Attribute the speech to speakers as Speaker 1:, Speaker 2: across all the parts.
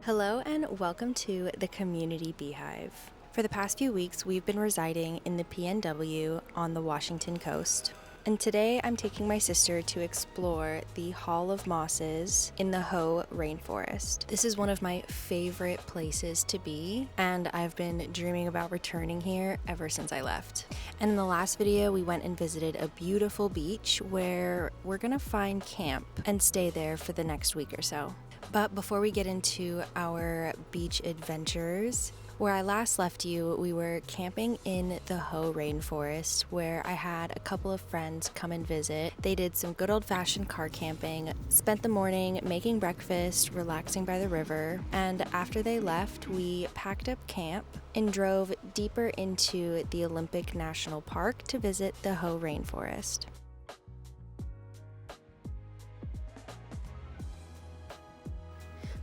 Speaker 1: Hello and welcome to the Community Beehive. For the past few weeks, we've been residing in the PNW on the Washington coast. And today I'm taking my sister to explore the Hall of Mosses in the Hoh rainforest. This is one of my favorite places to be, and I've been dreaming about returning here ever since I left. And in the last video, we went and visited a beautiful beach where we're gonna find camp and stay there for the next week or so. But before we get into our beach adventures, where I last left you, we were camping in the Hoh rainforest where I had a couple of friends come and visit. They did some good old-fashioned car camping, spent the morning making breakfast, relaxing by the river, and after they left, we packed up camp and drove deeper into the Olympic National Park to visit the Hoh rainforest.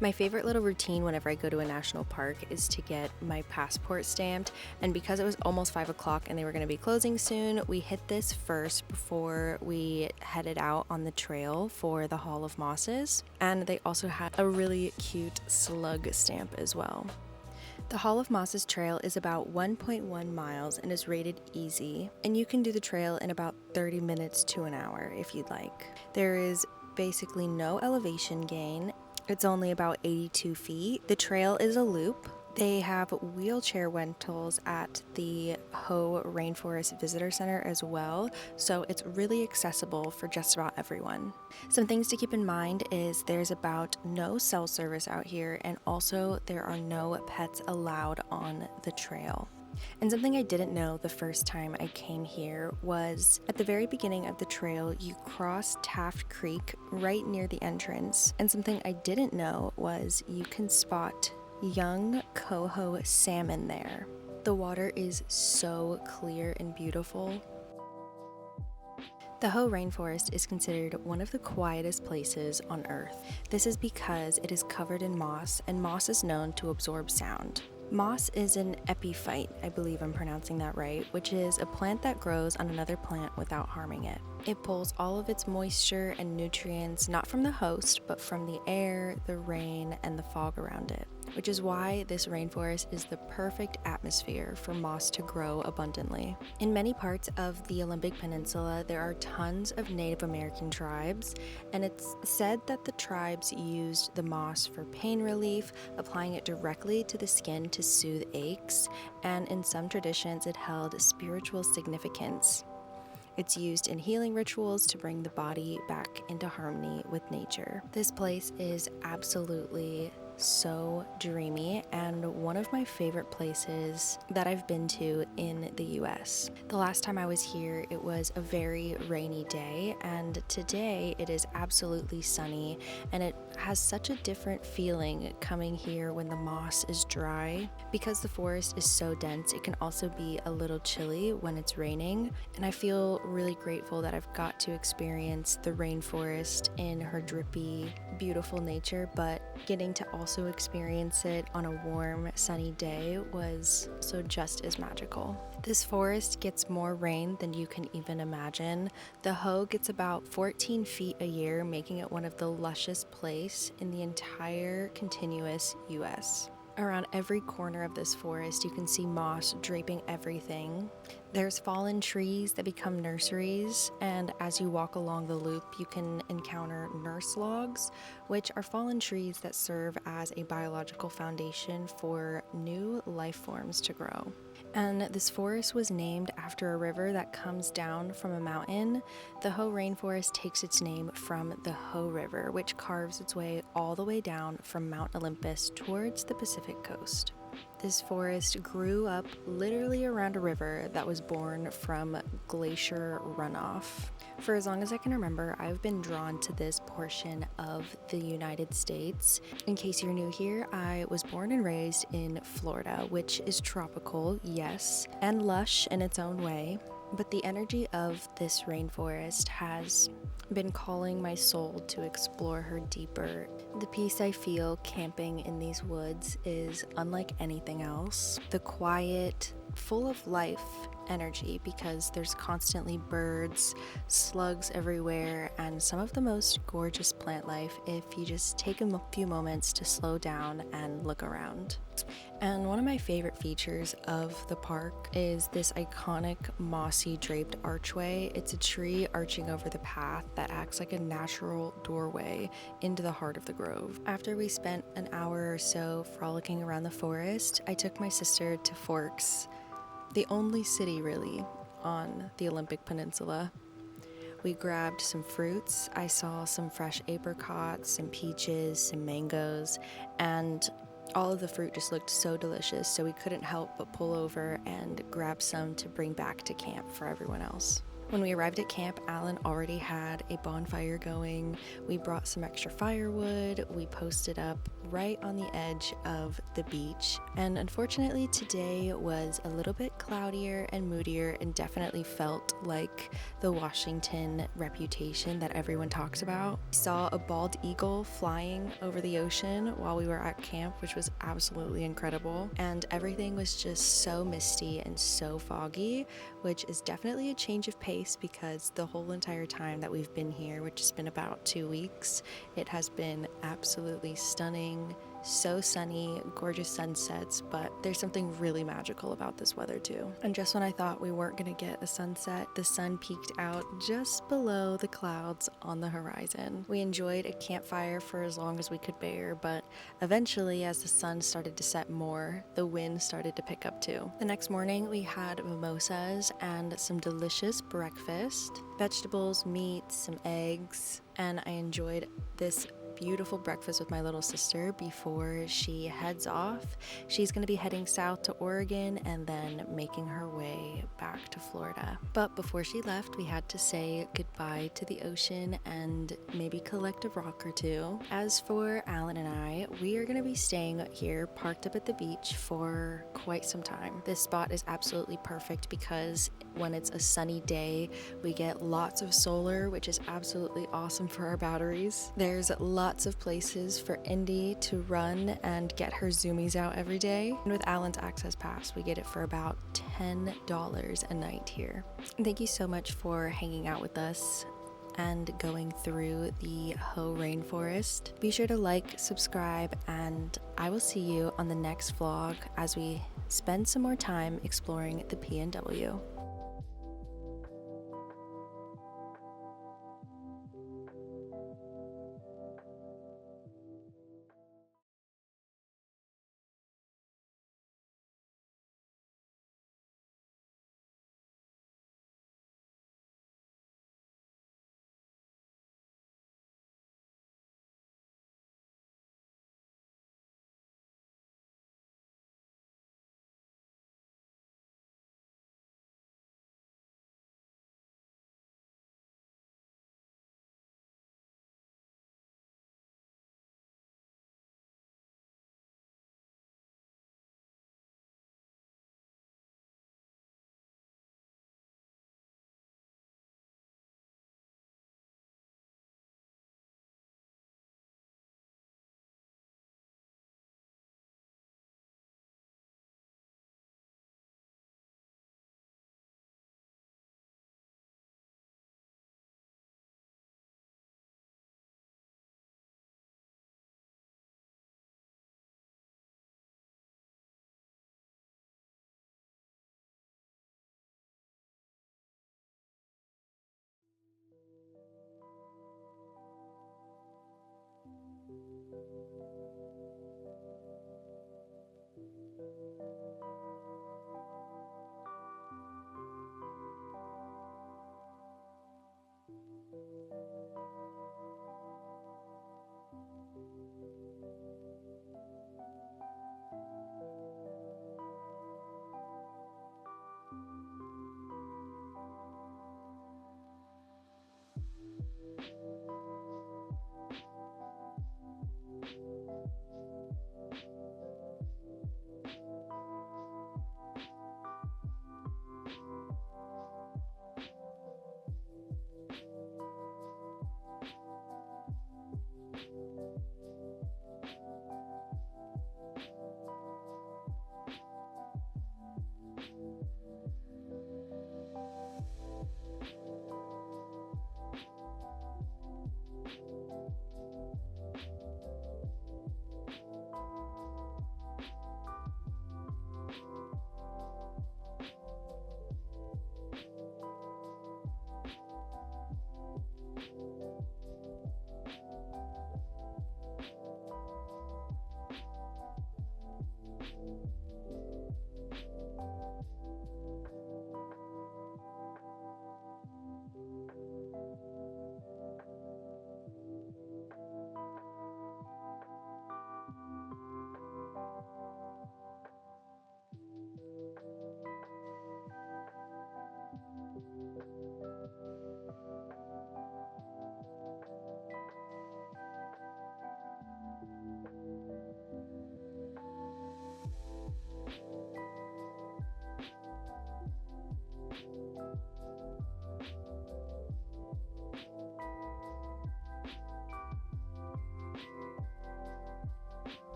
Speaker 1: My favorite little routine whenever I go to a national park is to get my passport stamped, and because it was almost 5 o'clock and they were going to be closing soon, we hit this first before we headed out on the trail for the Hall of Mosses, and they also had a really cute slug stamp as well. The Hall of Mosses trail is about 1.1 miles and is rated easy, and you can do the trail in about 30 minutes to an hour if you'd like. There is basically no elevation gain. It's only about 82 feet. The trail is a loop. They have wheelchair rentals at the Hoh Rainforest Visitor Center as well, so it's really accessible for just about everyone. Some things to keep in mind is there's about no cell service out here, and also there are no pets allowed on the trail. And something I didn't know the first time I came here was at the very beginning of the trail, you cross Taft Creek right near the entrance. And something I didn't know was you can spot young coho salmon there. The water is so clear and beautiful. The Hoh rainforest is considered one of the quietest places on Earth. This is because it is covered in moss, and moss is known to absorb sound. Moss is an epiphyte, I believe I'm pronouncing that right, which is a plant that grows on another plant without harming it. It pulls all of its moisture and nutrients not from the host, but from the air, the rain, and the fog around it, which is why this rainforest is the perfect atmosphere for moss to grow abundantly. In many parts of the Olympic Peninsula, there are tons of Native American tribes, and it's said that the tribes used the moss for pain relief, applying it directly to the skin to soothe aches, and in some traditions it held spiritual significance. It's used in healing rituals to bring the body back into harmony with nature. This place is absolutely so dreamy and one of my favorite places that I've been to in the US. The last time I was here, it was a very rainy day, and today it is absolutely sunny, and it has such a different feeling coming here when the moss is dry. Because the forest is so dense, it can also be a little chilly when it's raining, and I feel really grateful that I've got to experience the rainforest in her drippy, beautiful nature, but getting to also experience it on a warm, sunny day was so just as magical. This forest gets more rain than you can even imagine. The Hoh gets about 14 feet a year, making it one of the lushest places in the entire continuous US. Around every corner of this forest, you can see moss draping everything. There's fallen trees that become nurseries, and as you walk along the loop, you can encounter nurse logs, which are fallen trees that serve as a biological foundation for new life forms to grow. And this forest was named after a river that comes down from a mountain. The Hoh rainforest takes its name from the Hoh River, which carves its way all the way down from Mount Olympus towards the Pacific coast. This forest grew up literally around a river that was born from glacier runoff. For as long as I can remember, I've been drawn to this portion of the United States. In case you're new here, I was born and raised in Florida, which is tropical, yes, and lush in its own way. But the energy of this rainforest has been calling my soul to explore her deeper. The peace I feel camping in these woods is unlike anything else. The quiet, full of life energy because there's constantly birds, slugs everywhere, and some of the most gorgeous plant life if you just take a few moments to slow down and look around. And one of my favorite features of the park is this iconic mossy draped archway. It's a tree arching over the path that acts like a natural doorway into the heart of the grove. After we spent an hour or so frolicking around the forest, I took my sister to Forks, the only city really on the Olympic Peninsula. We grabbed some fruits. I saw some fresh apricots, some peaches, some mangoes, and all of the fruit just looked so delicious, so we couldn't help but pull over and grab some to bring back to camp for everyone else. When we arrived at camp, Alan already had a bonfire going. We brought some extra firewood. We posted up right on the edge of the beach. And unfortunately, today was a little bit cloudier and moodier and definitely felt like the Washington reputation that everyone talks about. We saw a bald eagle flying over the ocean while we were at camp, which was absolutely incredible. And everything was just so misty and so foggy, which is definitely a change of pace because the whole entire time that we've been here, which has been about 2 weeks, it has been absolutely stunning, so sunny, gorgeous sunsets, but there's something really magical about this weather too. And just when I thought we weren't gonna get a sunset, the sun peeked out just below the clouds on the horizon. We enjoyed a campfire for as long as we could bear, but eventually as the sun started to set more, the wind started to pick up too. The next morning we had mimosas and some delicious breakfast, vegetables, meat, some eggs, and I enjoyed this beautiful breakfast with my little sister before she heads off. She's going to be heading south to Oregon and then making her way back to Florida. But before she left, we had to say goodbye to the ocean and maybe collect a rock or two. As for Alan and I, we are going to be staying here parked up at the beach for quite some time. This spot is absolutely perfect because when it's a sunny day, we get lots of solar, which is absolutely awesome for our batteries. There's lots of places for Indy to run and get her zoomies out every day. And with Alan's Access Pass, we get it for about $10 a night here. And thank you so much for hanging out with us and going through the Ho rainforest. Be sure to like, subscribe, and I will see you on the next vlog as we spend some more time exploring the PNW.